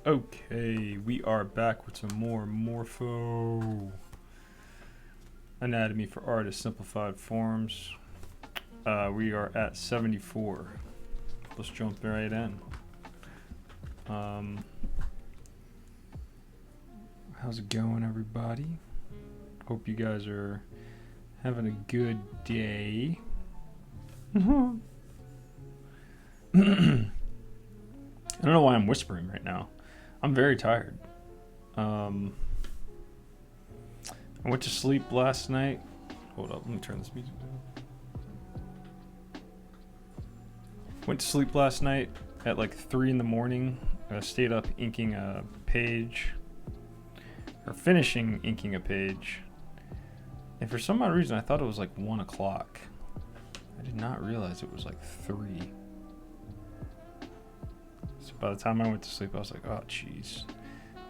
Okay, we are back with some more Morpho. Anatomy for Artists Simplified Forms. We are at 74. Let's jump right in. How's it going, everybody? Hope you guys are having a good day. I don't know why I'm whispering right now. I'm very tired. I went to sleep last night. Hold up, let me turn this music down. Went to sleep last night at like 3 in the morning. I stayed up inking a page, or finishing inking a page. And for some odd reason, I thought it was like 1 o'clock. I did not realize it was like 3. So by the time I went to sleep, I was like, oh, jeez.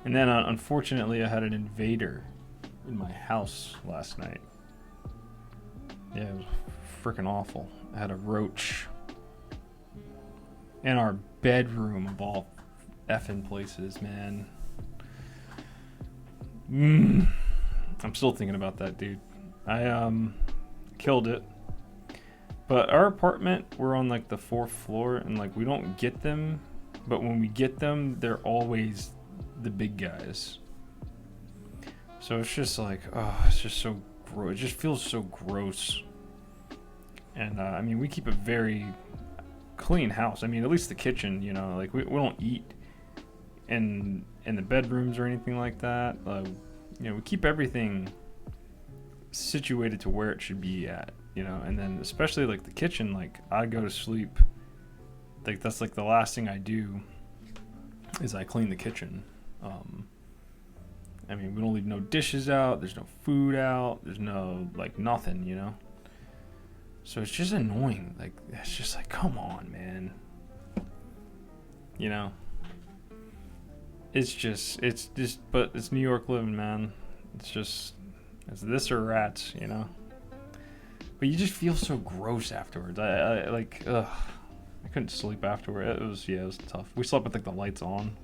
And then, unfortunately, I had an invader in my house last night. Yeah, it was freaking awful. I had a roach in our bedroom of all effing places, man. I'm still thinking about that, dude. I killed it. But our apartment, we're on like the 4th floor, and like we don't get them. But when we get them, they're always the big guys. So it's just like, oh, it's just so gross. It just feels so gross. And I mean, we keep a very clean house. I mean, at least the kitchen, you know, like we don't eat in the bedrooms or anything like that. You know, we keep everything situated to where it should be at, you know. And then especially like the kitchen, like I go to sleep. Like that's like the last thing I do is I clean the kitchen. I mean, we don't leave no dishes out. There's no food out. There's no like nothing, you know. So it's just annoying. Like it's just like, come on, man. You know. It's just, but it's New York living, man. It's this or rats, you know. But you just feel so gross afterwards. I like, ugh. I couldn't sleep afterward. It was tough. We slept with like the lights on,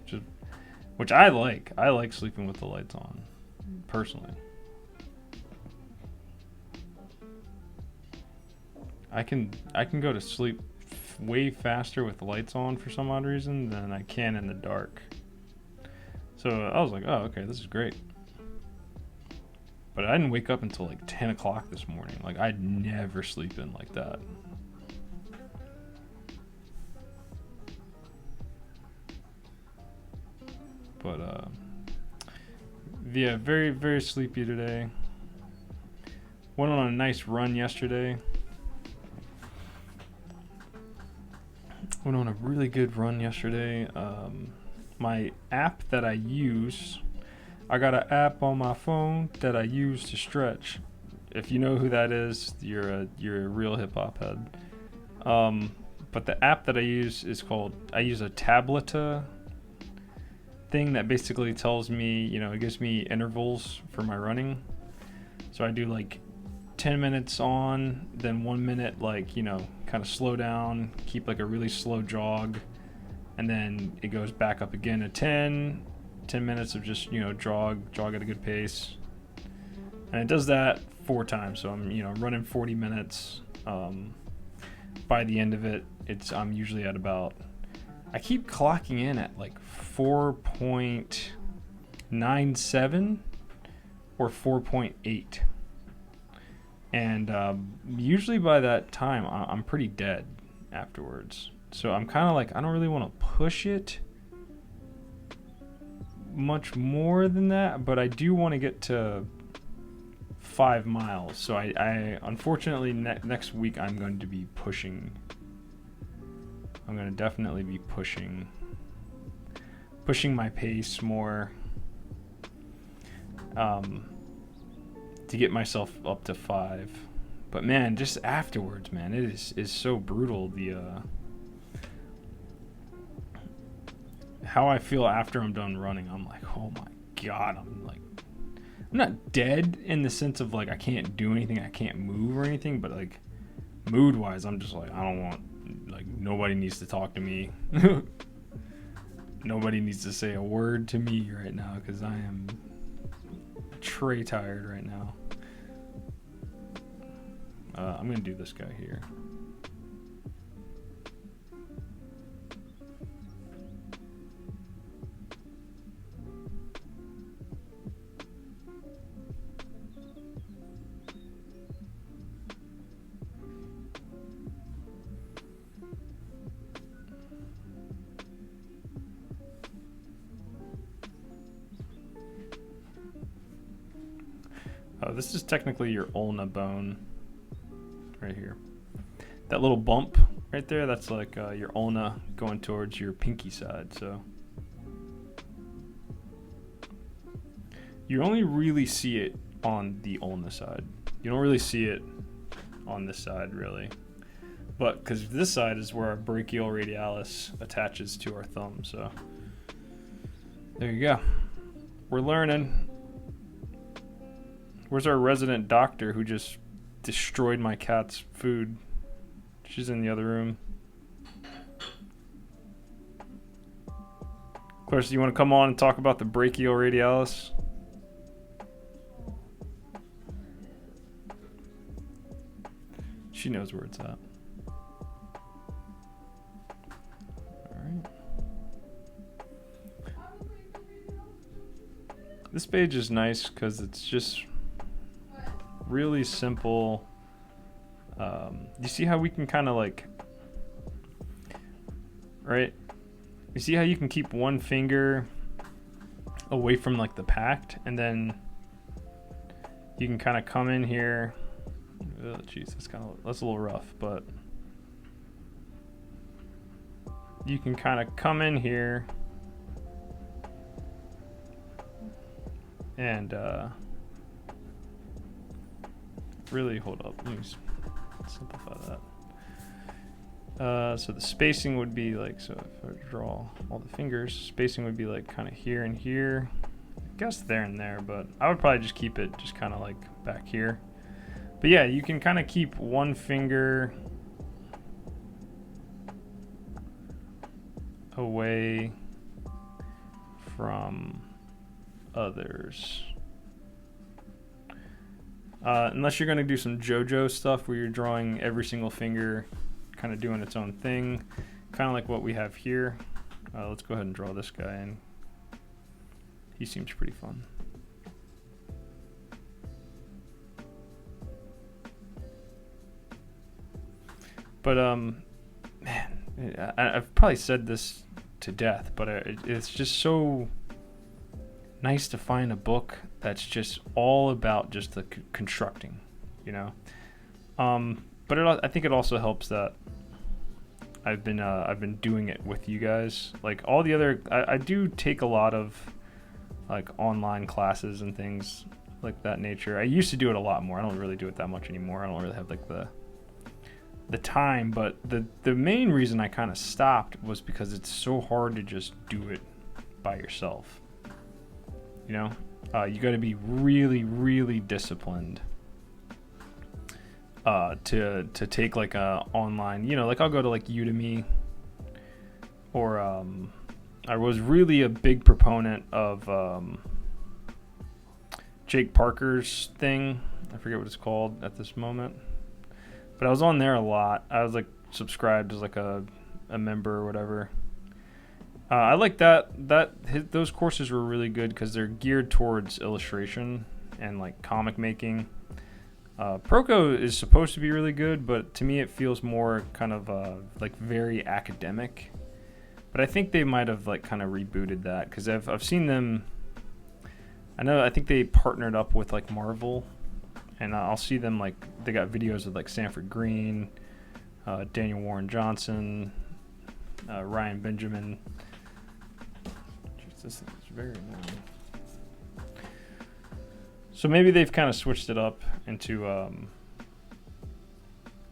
which I like. I like sleeping with the lights on, personally. I can go to sleep way faster with the lights on for some odd reason than I can in the dark. So I was like, oh, okay, this is great. But I didn't wake up until like 10 o'clock this morning. Like I'd never sleep in like that. But yeah, very, very sleepy today. Went on a nice run yesterday. Went on a really good run yesterday. My app that I use, I got an app on my phone that I use to stretch. If you know who that is, you're a real hip hop head. But the app that I use is called, I use a tableta thing that basically tells me, you know, it gives me intervals for my running. So I do like 10 minutes on, then 1 minute, like, you know, kind of slow down, keep like a really slow jog, and then it goes back up again to 10 minutes of just, you know, jog at a good pace. And it does that 4 times. So I'm, you know, running 40 minutes. By the end of it, I'm usually at about, I keep clocking in at like 4.97 or 4.8. And usually by that time, I'm pretty dead afterwards. So I'm kind of like, I don't really want to push it much more than that, but I do want to get to 5 miles. So I unfortunately, next week I'm going to be pushing. I'm going to definitely be pushing my pace more, to get myself up to 5. But man, just afterwards, man, it is so brutal. The how I feel after I'm done running, I'm like, oh my god, I'm not dead in the sense of like I can't do anything, I can't move or anything, but like mood wise, I'm just like, I don't want, like, nobody needs to talk to me. nobody needs to say a word to me right now because I am tray tired right now. I'm gonna do this guy here. Oh, this is technically your ulna bone right here. That little bump right there, that's like your ulna going towards your pinky side. So you only really see it on the ulna side. You don't really see it on this side really. But because this side is where our brachial radialis attaches to our thumb. So there you go. We're learning. Where's our resident doctor who just destroyed my cat's food? She's in the other room. Clarissa, you want to come on and talk about the brachial radialis? She knows where it's at. Alright. This page is nice because it's just really simple. You see how we can kind of like, right? You see how you can keep one finger away from like the pact, and then you can kind of come in here. Oh, jeez, that's a little rough, but you can kind of come in here and really hold up. Let me simplify that. So the spacing would be like, so if I draw all the fingers, spacing would be like kind of here and here. I guess there and there, but I would probably just keep it just kind of like back here. But yeah, you can kind of keep one finger away from others. Unless you're going to do some JoJo stuff where you're drawing every single finger kind of doing its own thing, kind of like what we have here. Let's go ahead and draw this guy in. He seems pretty fun. But man, I've probably said this to death, but it's just so nice to find a book that's just all about just the constructing, you know. But I think it also helps that I've been doing it with you guys. Like all the other, I do take a lot of like online classes and things like that nature. I used to do it a lot more. I don't really do it that much anymore. I don't really have like the time, but the main reason I kind of stopped was because it's so hard to just do it by yourself. You know, you got to be really, really disciplined to take like a online, you know, like I'll go to like Udemy, or I was really a big proponent of Jake Parker's thing. I forget what it's called at this moment, but I was on there a lot. I was like subscribed as like a member or whatever. I like those courses were really good because they're geared towards illustration and like comic making. Proco is supposed to be really good, but to me it feels more kind of like very academic. But I think they might have like kind of rebooted that because I've seen them. I think they partnered up with like Marvel, and I'll see them like they got videos of like Sanford Green, Daniel Warren Johnson, Ryan Benjamin. Jeez, this thing is very annoying. So maybe they've kind of switched it up into,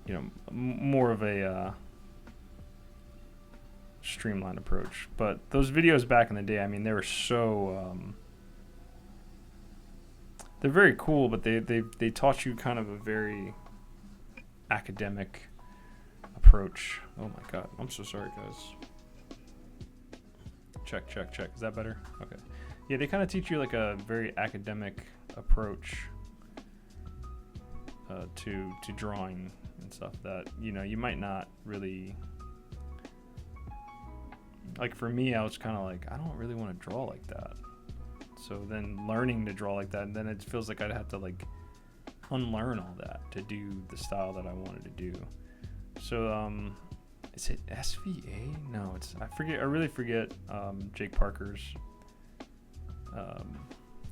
you know, more of a streamlined approach. But those videos back in the day, I mean, they were so they're very cool, but they taught you kind of a very academic approach. Oh my god, I'm so sorry, guys. Check. Is that better? Okay. Yeah, they kind of teach you like a very academic approach to drawing and stuff that, you know, you might not really... Like for me, I was kind of like, I don't really want to draw like that. So then learning to draw like that, and then it feels like I'd have to like unlearn all that to do the style that I wanted to do. So is it SVA? No, it's, I really forget Jake Parker's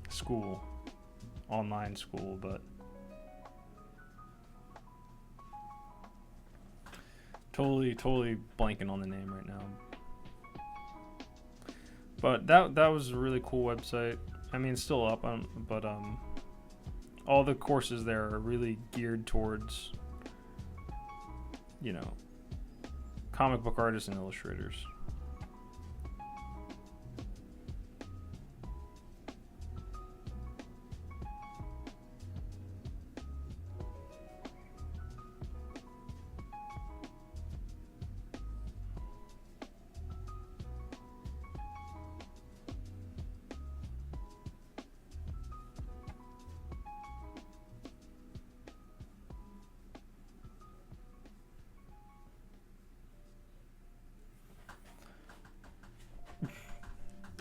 school, online school, but totally blanking on the name right now. But that was a really cool website. I mean, it's still up, but all the courses there are really geared towards, you know, comic book artists and illustrators.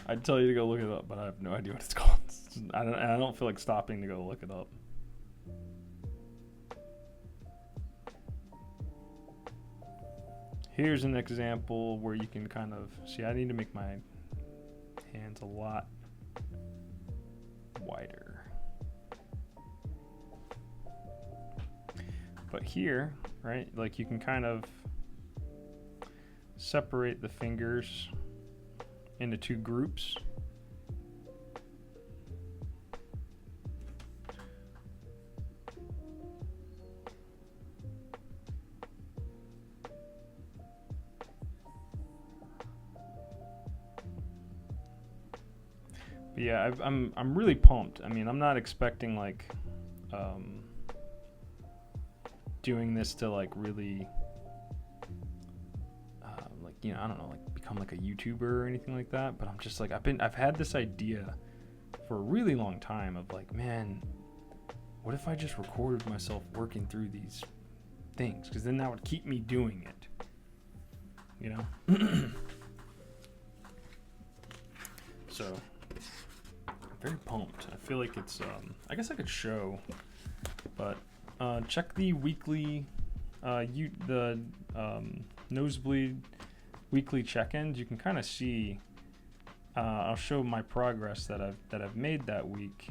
I'd tell you to go look it up, but I have no idea what it's called. I don't feel like stopping to go look it up. Here's an example where you can kind of see. I need to make my hands a lot wider. But here, right, like you can kind of separate the fingers into two groups. But yeah, I'm really pumped. I mean, I'm not expecting like doing this to like really like, you know, I don't know, like become like a YouTuber or anything like that, but I'm just like I've had this idea for a really long time of like, man, what if I just recorded myself working through these things, because then that would keep me doing it, you know. So I'm very pumped. I feel like it's I guess I could show, but check the weekly Nosebleed weekly check-ins. You can kind of see I'll show my progress that I've made that week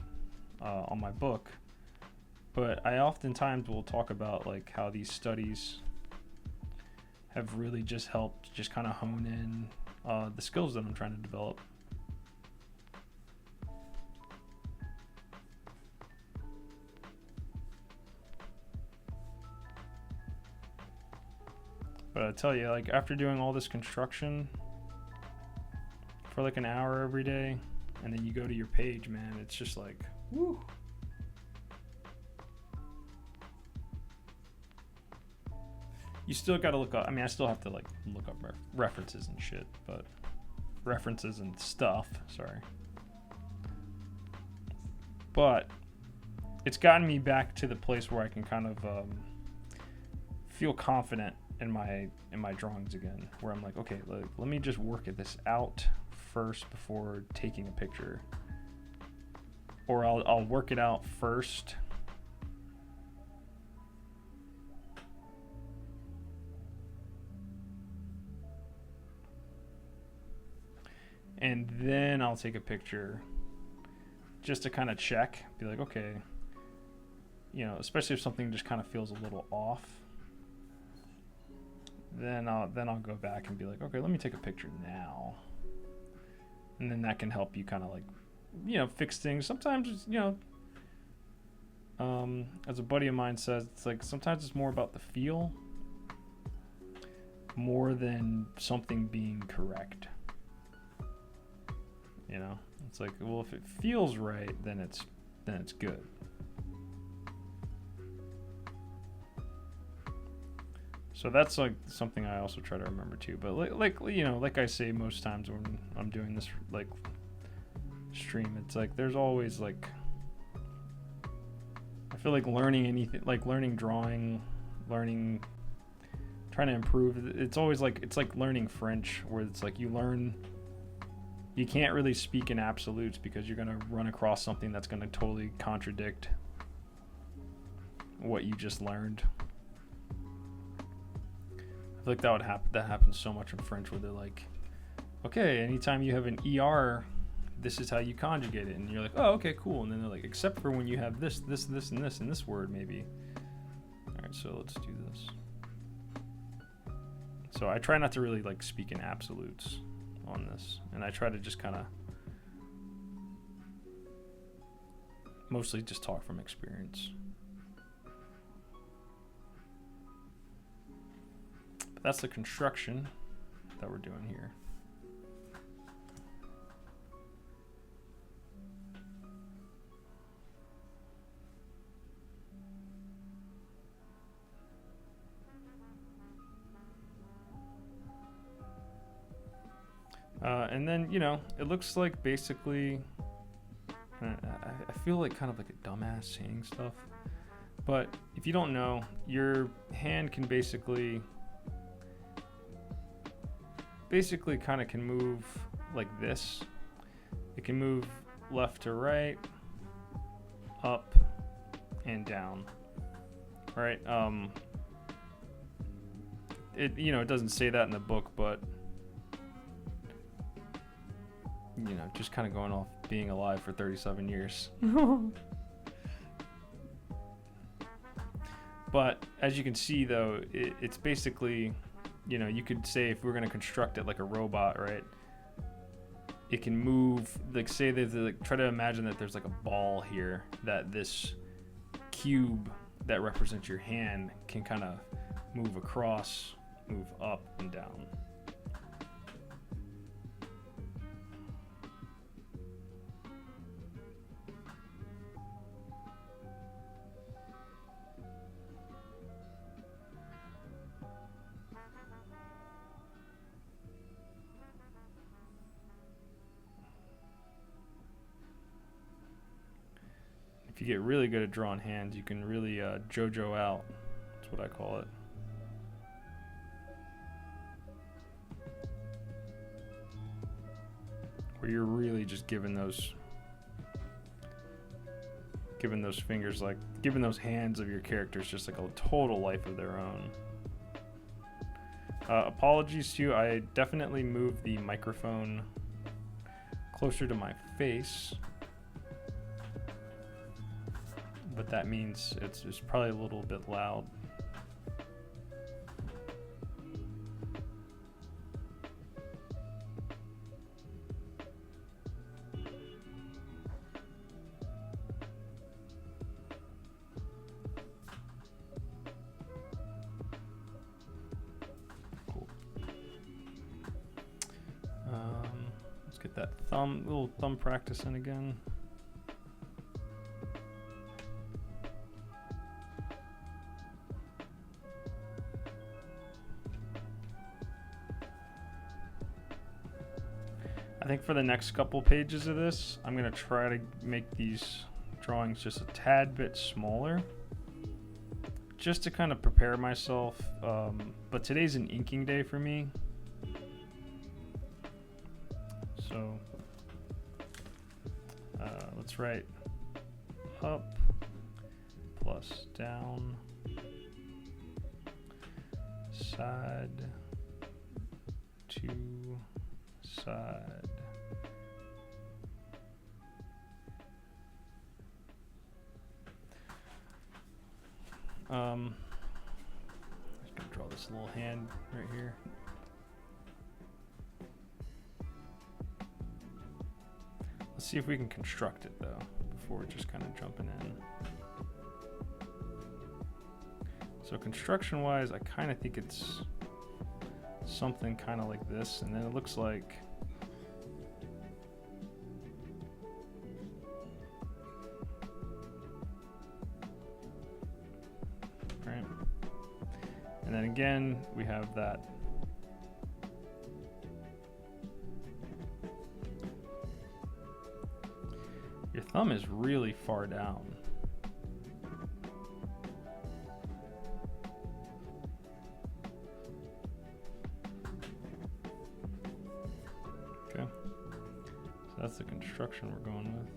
on my book, but I oftentimes will talk about like how these studies have really just helped just kind of hone in the skills that I'm trying to develop. But I tell you, like after doing all this construction for like an hour every day, and then you go to your page, man, it's just like, woo. You still got to look up. I mean, I still have to like look up references and shit, but references and stuff. Sorry. But it's gotten me back to the place where I can kind of feel confident in my drawings again, where I'm like, okay, let me just work this out first before taking a picture, or I'll work it out first and then I'll take a picture just to kind of check, be like, okay, you know, especially if something just kind of feels a little off. Then I'll go back and be like, okay, let me take a picture now. And then that can help you kind of like, you know, fix things. Sometimes, you know, as a buddy of mine says, it's like sometimes it's more about the feel more than something being correct. You know, it's like, well, if it feels right, then it's good. So that's like something I also try to remember too. But like you know, like I say most times when I'm doing this like stream, it's like there's always like, I feel like learning anything, like learning drawing, learning, trying to improve. It's always like, it's like learning French, where it's like you can't really speak in absolutes because you're gonna run across something that's gonna totally contradict what you just learned. I feel like that happens so much in French, where they're like, okay, anytime you have an ER, this is how you conjugate it, and you're like, oh, okay, cool. And then they're like, except for when you have this, and this in this word, maybe. All right, so let's do this. So I try not to really like speak in absolutes on this, and I try to just kind of mostly just talk from experience. But that's the construction that we're doing here. And then, you know, it looks like basically, I feel like kind of like a dumbass saying stuff, but if you don't know, your hand can basically kind of can move like this. It can move left to right, up, and down. Right? It doesn't say that in the book, but you know, just kind of going off being alive for 37 years. But as you can see, though, it's basically, you know, you could say if we're going to construct it like a robot, right? It can move, like say there's like, try to imagine that there's like a ball here, that this cube that represents your hand can kind of move across, move up and down. If you get really good at drawing hands, you can really JoJo out. That's what I call it. Where you're really just giving those fingers, like giving those hands of your characters just like a total life of their own. Apologies to you, I definitely moved the microphone closer to my face. But that means it's probably a little bit loud. Cool. Let's get that little thumb practice in again. I think for the next couple pages of this, I'm going to try to make these drawings just a tad bit smaller, just to kind of prepare myself. But today's an inking day for me. So let's write up plus down, side to side. I'm just gonna draw this little hand right here. Let's see if we can construct it though, before just kind of jumping in. So construction wise, I kind of think it's something kind of like this, and then it looks like again, we have that your thumb is really far down. Okay, so that's the construction we're going with.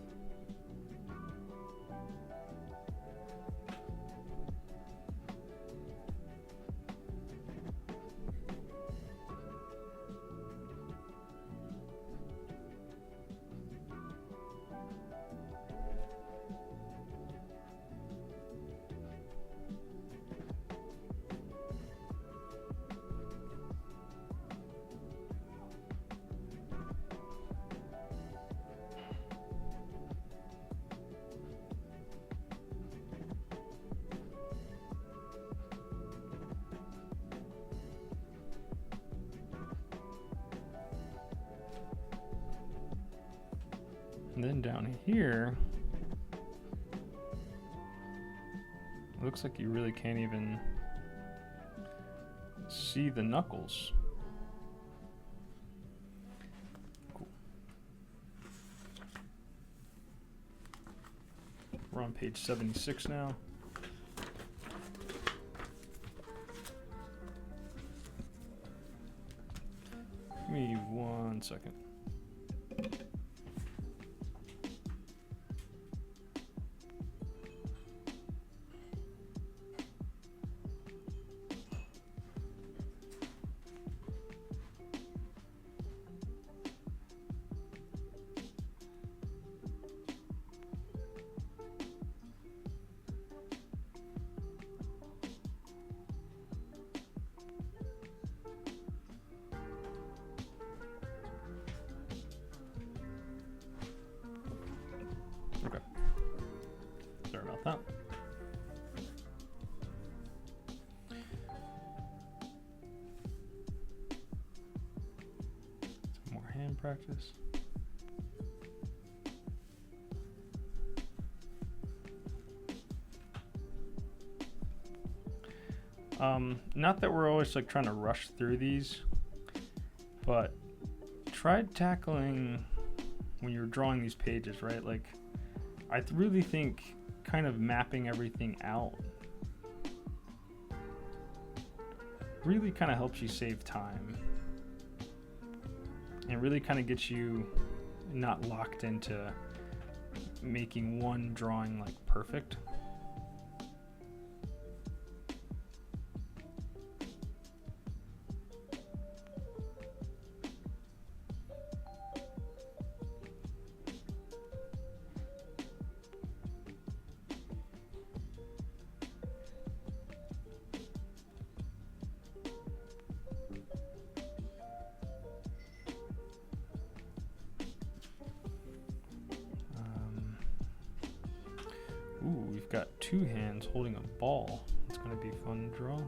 And then down here, it looks like you really can't even see the knuckles. Cool. We're on page 76 now. Give me 1 second. Okay. Sorry about that. Some more hand practice. Not that we're always like trying to rush through these, but try tackling when you're drawing these pages, right? Like, I really think kind of mapping everything out really kind of helps you save time and really kind of gets you not locked into making one drawing like perfect. Ooh, we've got two hands holding a ball. It's going to be fun to draw.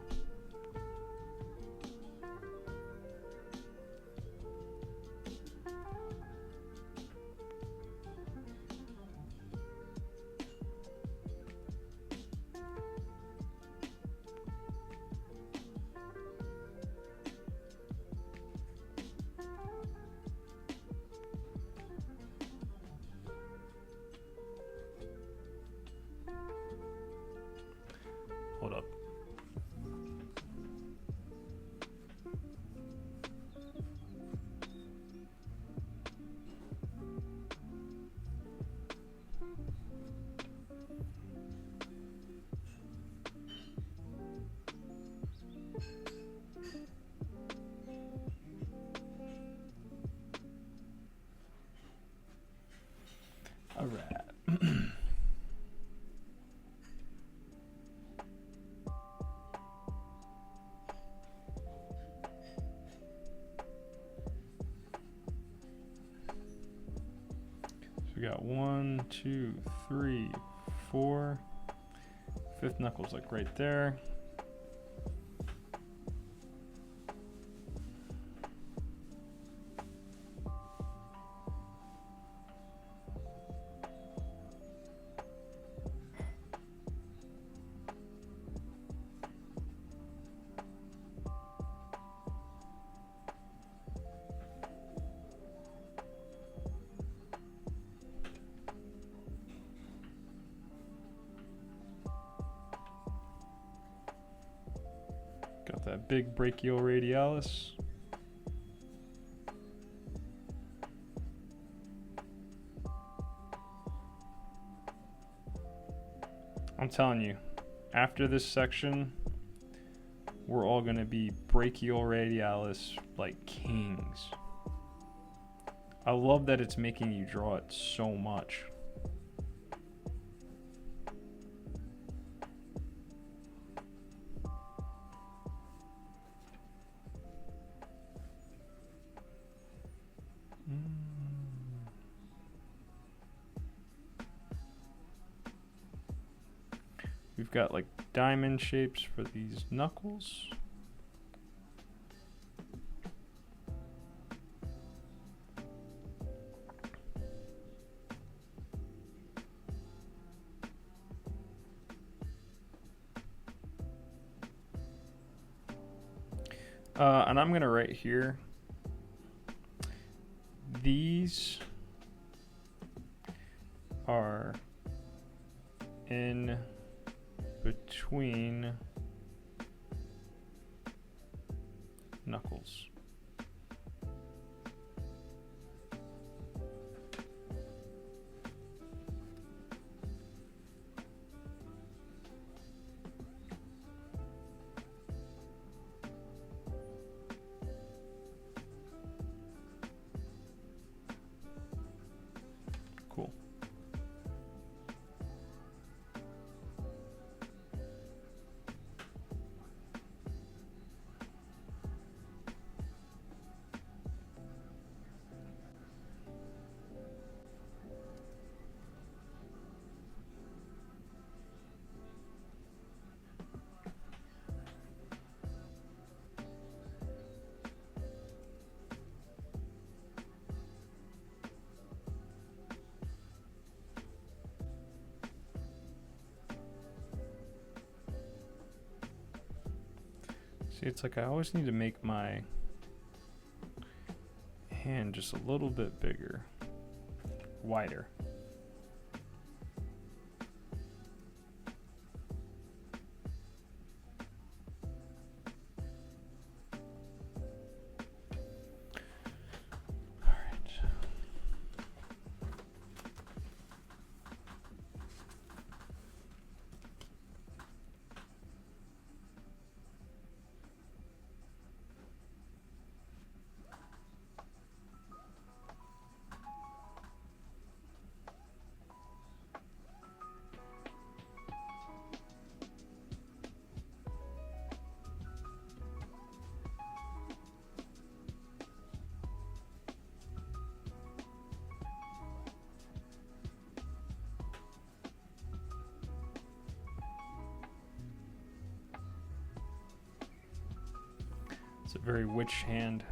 Hold up. All right. We got 1, 2, 3, 4. Fifth knuckle's like right there. that big brachioradialis. I'm telling you, after this section, we're all going to be brachioradialis like kings. I love that it's making you draw it so much. We've got like diamond shapes for these knuckles. And I'm going to write here, these are in between knuckles. Cool. See, it's like I always need to make my hand just a little bit bigger, wider. All right. It's a very witch hand.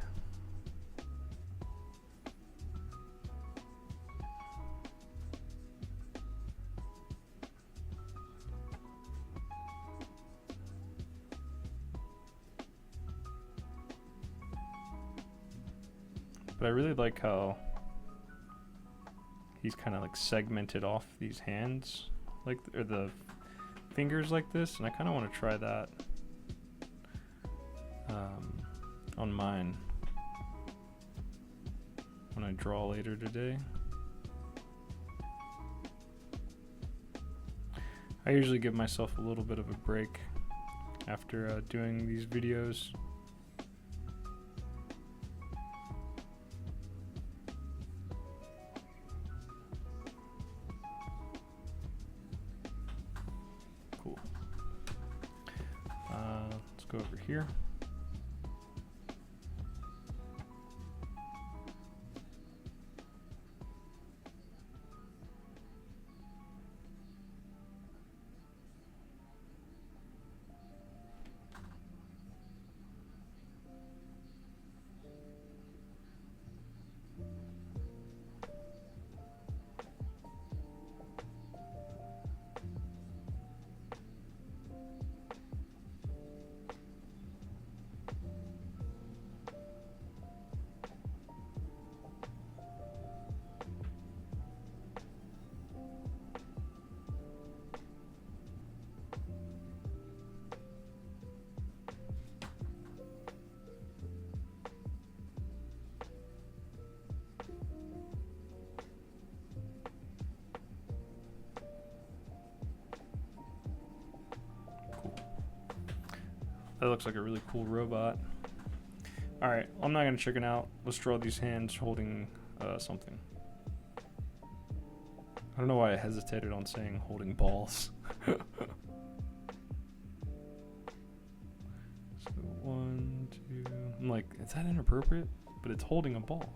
But I really like how he's kind of like segmented off these hands, like, or the fingers like this, and I kind of want to try that on mine when I draw later today. I usually give myself a little bit of a break after doing these videos. Cool. Let's go over here. That looks like a really cool robot. Alright, I'm not going to chicken out. Let's draw these hands holding something. I don't know why I hesitated on saying holding balls. So 1, 2... I'm like, is that inappropriate? But it's holding a ball.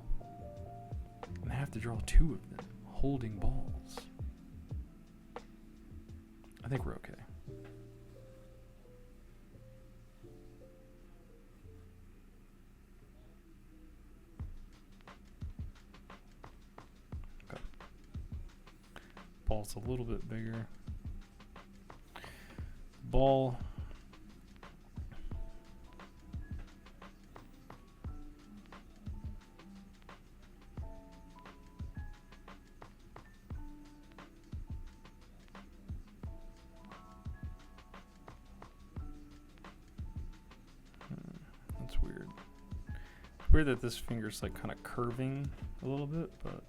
And I have to draw 2 of them holding balls. I think we're okay. Okay. Ball's a little bit bigger. Ball. That's weird. It's weird that this finger's like kind of curving a little bit, but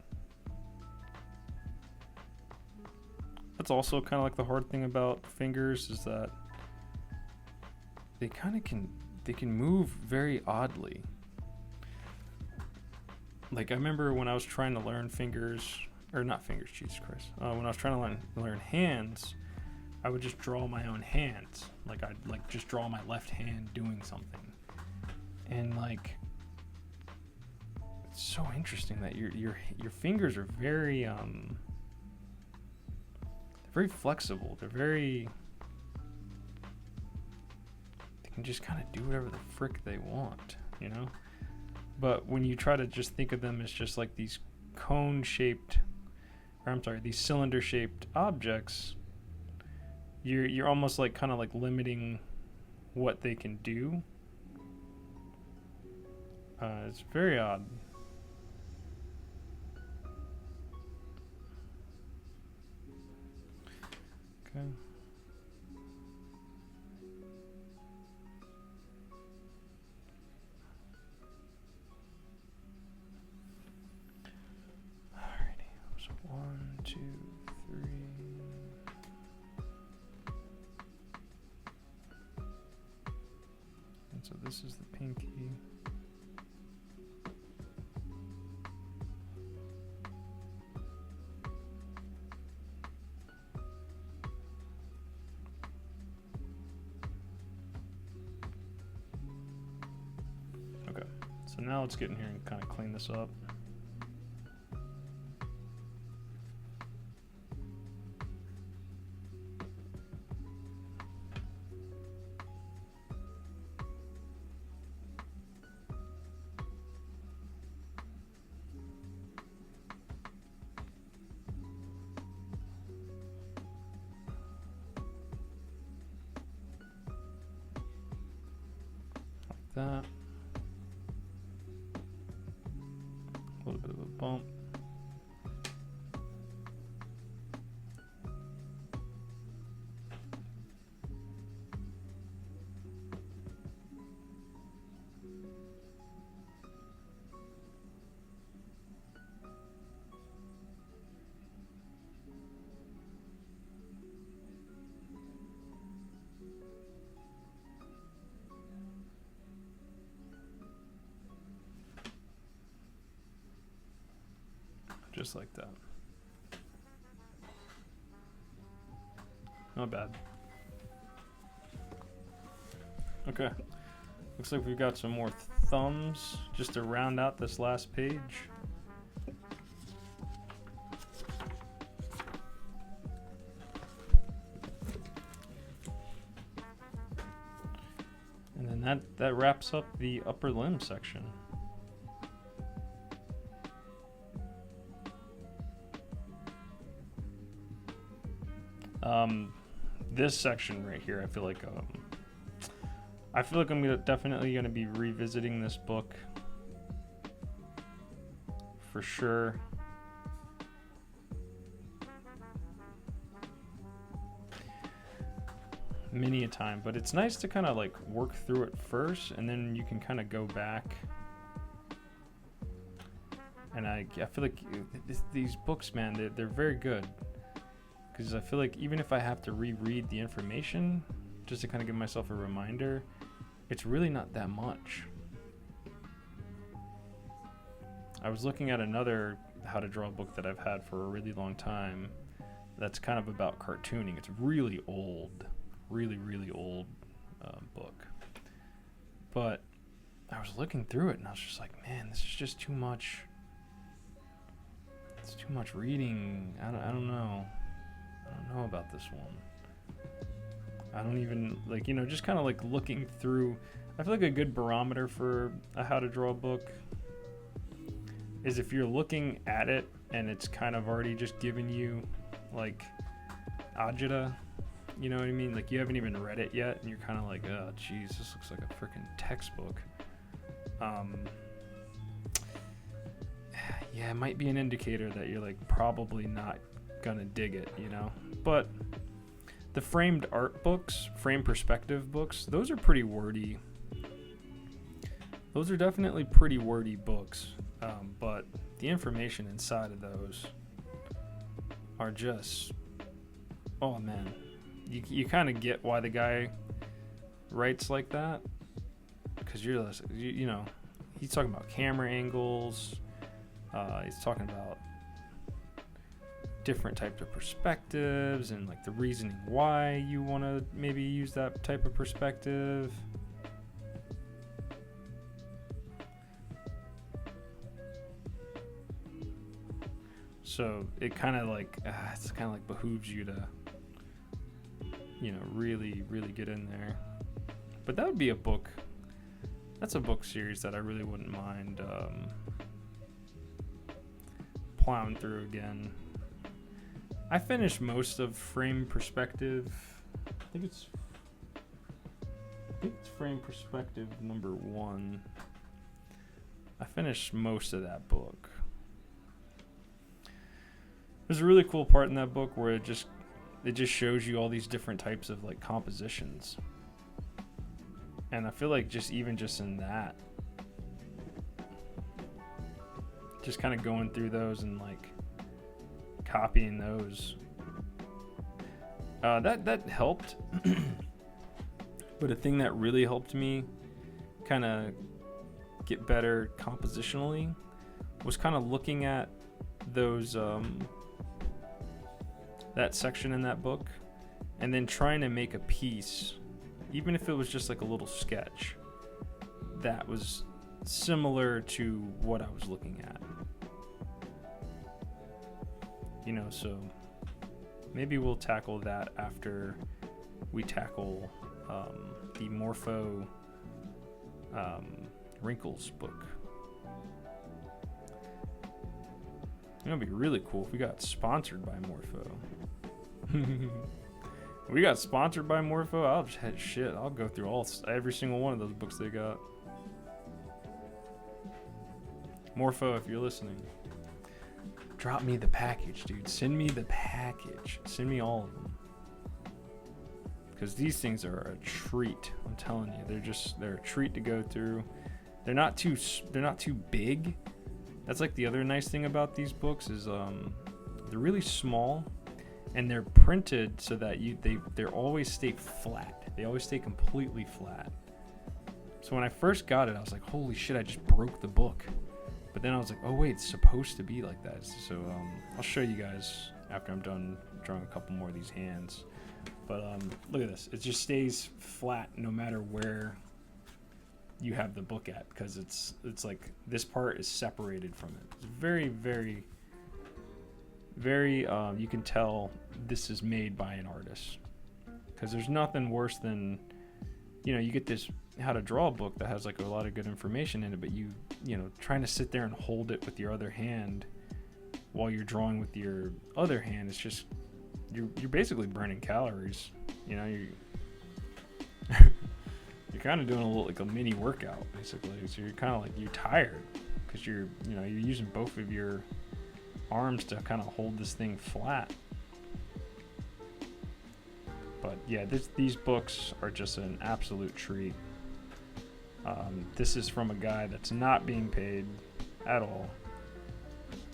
that's also kind of like the hard thing about fingers is that they kind of can move very oddly. Like I remember when I was trying to learn fingers, or not fingers, Jesus Christ. When I was trying to learn hands, I would just draw my own hands. Like I'd like just draw my left hand doing something. And like it's so interesting that your fingers are very very flexible. They can just kind of do whatever the frick they want, you know? But when you try to just think of them as just like these these cylinder-shaped objects, you're almost like kind of like limiting what they can do. It's very odd. Okay. Alrighty. So 1, 2, 3. And so this is the pinky. Okay, so now let's get in here and kind of clean this up. Like that. A little bit of a bump. Just like that. Not bad. Okay. Looks like we've got some more thumbs just to round out this last page. And then that wraps up the upper limb section. This section right here, I feel like I'm definitely gonna be revisiting this book for sure. Many a time, but it's nice to kind of like work through it first, and then you can kind of go back. And I feel like these books, man, they're very good. Because I feel like even if I have to reread the information just to kind of give myself a reminder, it's really not that much. I was looking at another how to draw book that I've had for a really long time that's kind of about cartooning. It's really old, really old book. But I was looking through it and I was just like, man, this is just too much. It's too much reading. I don't know. I don't know about this one. I don't even, like, just kind of like looking through. I feel like a good barometer for a how to draw book is if you're looking at it and it's kind of already just giving you like agita, you know what I mean? Like you haven't even read it yet and you're kind of like, oh geez, this looks like a freaking textbook. Yeah, it might be an indicator that you're like probably not gonna dig it, But the framed art books, frame perspective books, those are pretty wordy. Those are definitely pretty wordy books. But the information inside of those are just, oh man, you kind of get why the guy writes like that, because he's talking about camera angles, he's talking about different types of perspectives and like the reasoning why you want to maybe use that type of perspective. So it kind of like behooves you to really get in there. But that would be a book. That's a book series that I really wouldn't mind plowing through again. I finished most of Frame Perspective. I think it's Frame Perspective number 1. I finished most of that book. There's a really cool part in that book where it just shows you all these different types of like compositions. And I feel like just in that, just kind of going through those and like copying those, that helped. But a thing that really helped me kind of get better compositionally was kind of looking at those that section in that book and then trying to make a piece, even if it was just like a little sketch that was similar to what I was looking at. So maybe we'll tackle that after we tackle the Morpho Wrinkles book. It would be really cool if we got sponsored by Morpho. We got sponsored by Morpho. I'll go through every single one of those books they got. Morpho, if you're listening, drop me the package, dude. Send me the package. Send me all of them. Because these things are a treat. I'm telling you, they're a treat to go through. They're not too big. That's like the other nice thing about these books is they're really small. And they're printed so that they always stay flat. They always stay completely flat. So when I first got it, I was like, holy shit, I just broke the book. But then I was like, oh wait, it's supposed to be like that. So I'll show you guys after I'm done drawing a couple more of these hands. But look at this. It just stays flat no matter where you have the book at, because it's like this part is separated from it. It's very, very, very, you can tell this is made by an artist, because there's nothing worse than, you get this how to draw book that has like a lot of good information in it, but you trying to sit there and hold it with your other hand while you're drawing with your other hand. It's just, you're basically burning calories. You're kind of doing a mini workout basically. So you're kind of like, you're tired because you're using both of your arms to kind of hold this thing flat. But yeah, these books are just an absolute treat. This is from a guy that's not being paid at all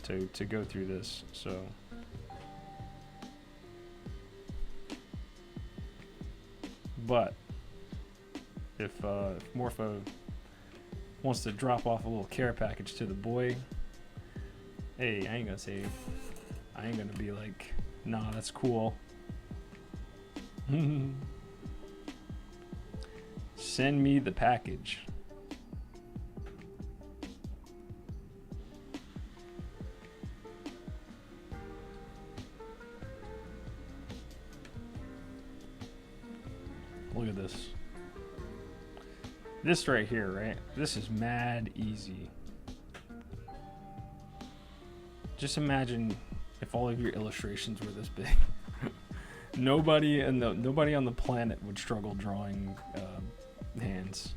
to go through this. So but if Morpho wants to drop off a little care package to the boy, hey, I ain't gonna be like, nah, that's cool. Send me the package. Look at this. This right here, right? This is mad easy. Just imagine if all of your illustrations were this big. Nobody on the planet would struggle drawing hands.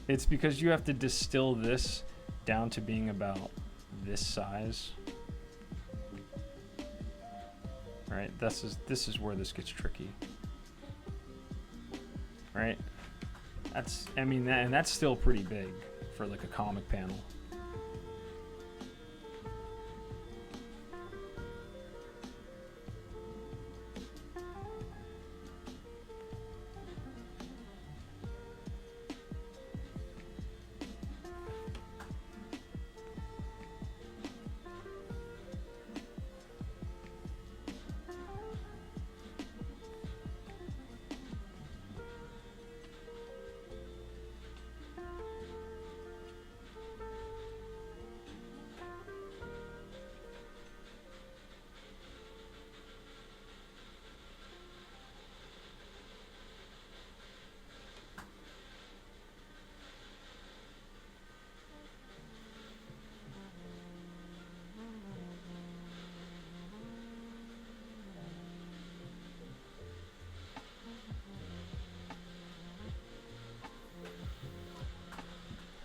It's because you have to distill this down to being about this size. Right? This is where this gets tricky. Right? That's still pretty big for like a comic panel.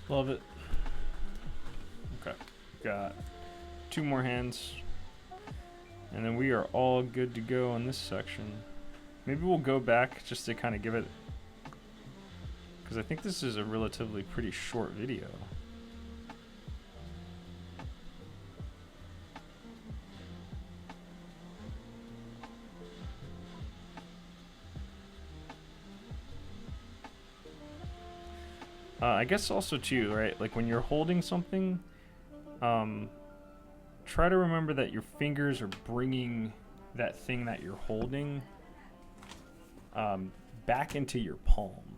Love it. Okay, got 2 more hands, and then we are all good to go on this section. Maybe we'll go back just to kind of give it, because I think this is a relatively pretty short video. I guess also too, right? Like when you're holding something, try to remember that your fingers are bringing that thing that you're holding back into your palm.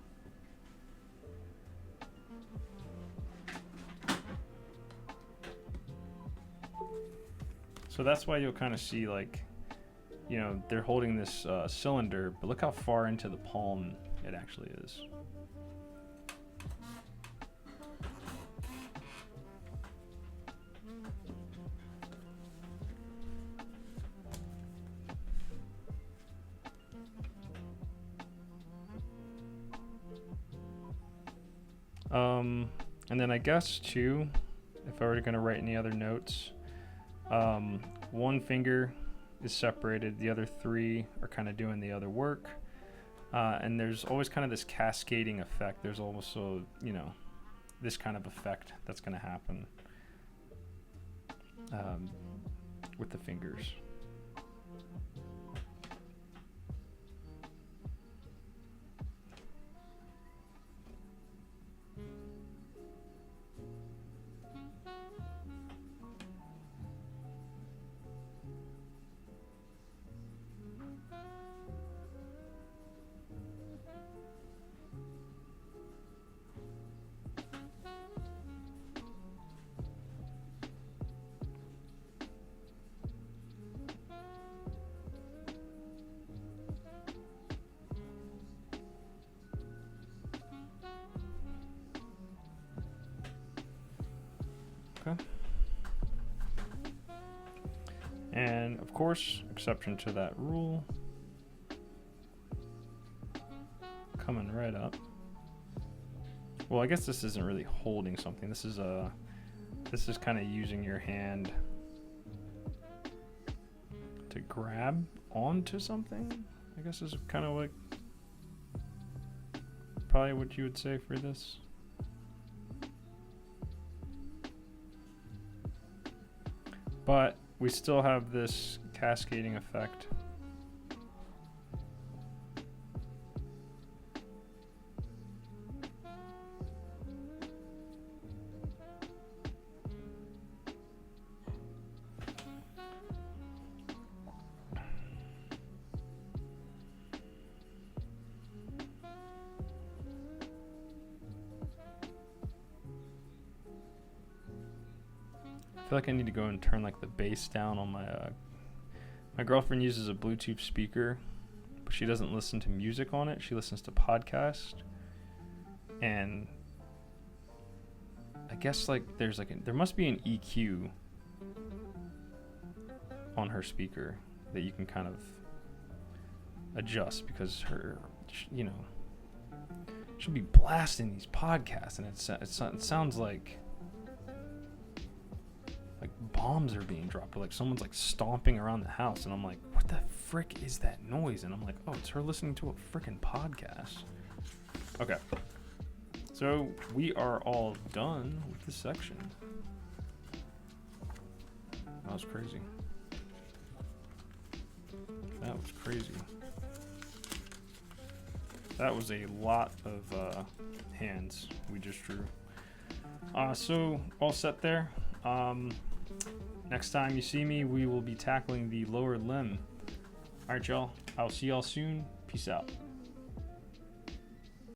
So that's why you'll kind of see, like, you know, they're holding this cylinder, but look how far into the palm it actually is. And then I guess too, if I were going to write any other notes, one finger is separated, the other 3 are kind of doing the other work, and there's always kind of this cascading effect. There's also, you know, this kind of effect that's going to happen with the fingers. Okay. And of course, exception to that rule, coming right up. Well, I guess this isn't really holding something. This is kind of using your hand to grab onto something. I guess is kind of like probably what you would say for this. But we still have this cascading effect. feel like I need to go and turn like the bass down on my my girlfriend uses a Bluetooth speaker, but she doesn't listen to music on it. She listens to podcasts. And I guess like there must be an EQ on her speaker that you can kind of adjust, because she'll be blasting these podcasts, and it sounds like bombs are being dropped, or like someone's like stomping around the house, and I'm like, what the frick is that noise? And I'm like, oh, it's her listening to a freaking podcast. Okay, so we are all done with this section. That was crazy. That was a lot of hands we just drew. So all set there. Next time you see me, we will be tackling the lower limb. All right, y'all. I'll see y'all soon. Peace out.